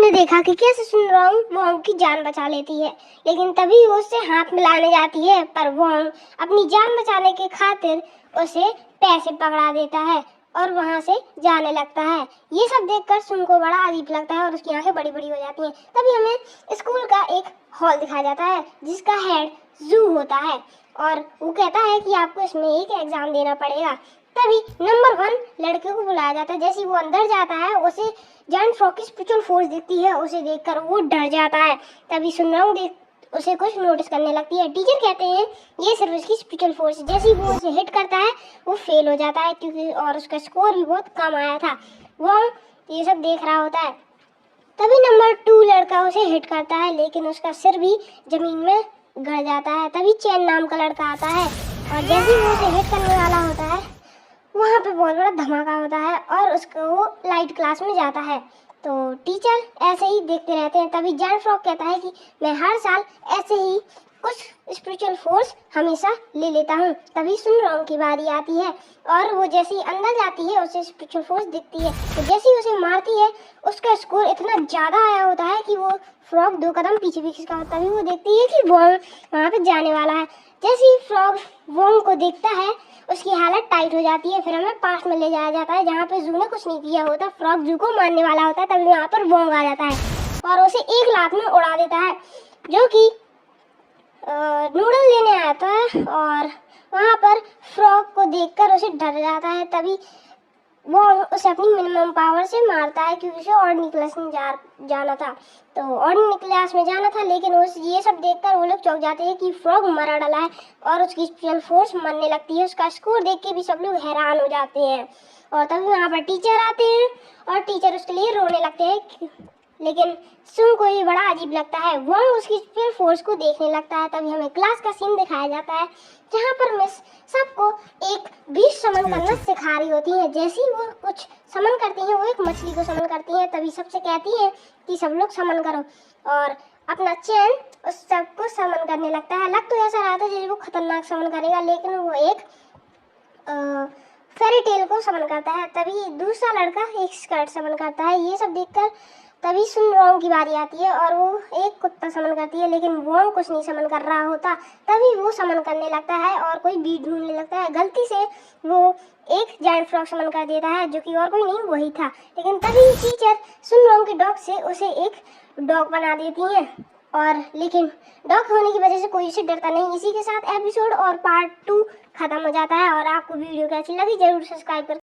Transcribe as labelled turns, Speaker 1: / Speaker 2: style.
Speaker 1: ने देखा कि कैसे सुनरॉन्ग वोंग की जान बचा लेती है, लेकिन तभी वो उससे हाथ मिलाने जाती है, पर वोंग अपनी जान बचाने के खातिर उसे पैसे पकड़ा देता है और वहां से जाने लगता है। ये सब देखकर सुन को बड़ा अजीब लगता है और उसकी आंखें बड़ी बड़ी हो जाती हैं। तभी हमें स्कूल का एक हॉल दिखाया जाता है जिसका हेड जू होता है और वो कहता है कि आपको इसमें एक एग्जाम देना पड़ेगा। तभी नंबर 1 लड़के को बुलाया जाता है। जैसे वो अंदर जाता है उसे जायंट फ्रॉग की स्पिरिचुअल फोर्स दिखती है, उसे देखकर वो डर जाता है। तभी सुनरॉन्ग उसे कुछ नोटिस करने लगती है। टीचर कहते हैं ये सिर्फ उसकी स्पिरिचुअल फोर्स है। जैसे ही वो उसे हिट करता है वो फेल हो जाता है क्योंकि और उसका स्कोर भी बहुत कम आया था। वो ये सब देख रहा होता है। तभी नंबर 2 लड़का उसे हिट करता है, लेकिन उसका सिर भी जमीन में गड़ जाता है। तभी चैन नाम का लड़का आता है और जैसे ही वो उसे हिट करने वाला होता है वहाँ पे बहुत बड़ा धमाका होता है और उसको वो लाइट क्लास में जाता है। तो टीचर ऐसे ही देखते रहते हैं। तभी जायंट फ्रॉग कहता है कि मैं हर साल ऐसे ही कुछ स्पिरिचुअल फोर्स हमेशा ले लेता हूँ। तभी सुनरॉन्ग की बारी आती है और वो जैसे ही अंदर जाती है उसे स्पिरिचुअल फोर्स दिखती है। तो जैसे ही उसे मारती है उसका स्कोर इतना ज़्यादा आया होता है कि वो फ्रॉग 2 कदम पीछे भी खिसका। तभी वो देखती है कि वोंग वहाँ पे जाने वाला है। जैसे ही फ्रॉग वोंग को देखता है उसकी हालत टाइट हो जाती है। फिर हमें पास में ले जाया जाता है जहाँ पे जू ने कुछ नहीं किया होता। फ्रॉग जू को मारने वाला होता है। तभी वहाँ पर वोंग आ जाता है और उसे एक लात में उड़ा देता है, जो कि नूडल लेने आता है और वहाँ पर फ्रॉग को देखकर उसे डर जाता है। तभी वो उसे अपनी मिनिमम पावर से मारता है क्योंकि उसे ऑर्डिनरी क्लास में जाना था। तो ऑर्डिनरी क्लास में जाना था, लेकिन उस ये सब देखकर वो लोग चौंक जाते हैं कि फ्रॉग मरा डला है और उसकी स्पेशल फोर्स मरने लगती है। उसका स्कोर देख के भी सब लोग हैरान हो जाते हैं और तभी वहाँ पर टीचर आते हैं और टीचर उसके लिए रोने लगते हैं। लेकिन सुन को ये बड़ा अजीब लगता है। वो उसकी स्पेशल फोर्स को देखने लगता है। तभी हमें क्लास का सीन दिखाया जाता है जहाँ पर मिस सबको एक बीज समन करना सिखा रही होती है। जैसे ही वो कुछ समन करती हैं वो एक मछली को समन करती हैं। तभी सबसे कहती हैं कि सब लोग समन करो और अपना चैन उस सबको समन करने लगता है। लग तो ऐसा रहा था जैसे वो खतरनाक समन करेगा, लेकिन वो एक फेरी टेल को समन करता है। तभी दूसरा लड़का एक स्कर्ट समन करता है। ये सब देखकर तभी सुनरॉन्ग की बारी आती है और वो एक कुत्ता समन करती है, लेकिन वोंग कुछ नहीं समन कर रहा होता। तभी वो समन करने लगता है और कोई बीज ढूंढने लगता है। गलती से वो एक जायंट फ्रॉग समन कर देता है, जो कि और कोई नहीं वही था। लेकिन तभी टीचर सुनरॉन्ग के डॉग से उसे एक डॉग बना देती हैं और लेकिन डॉग होने की वजह से कोई उसे डरता नहीं। इसी के साथ एपिसोड और पार्ट 2 खत्म हो जाता है। और आपको वीडियो कैसी लगी जरूर सब्सक्राइब कर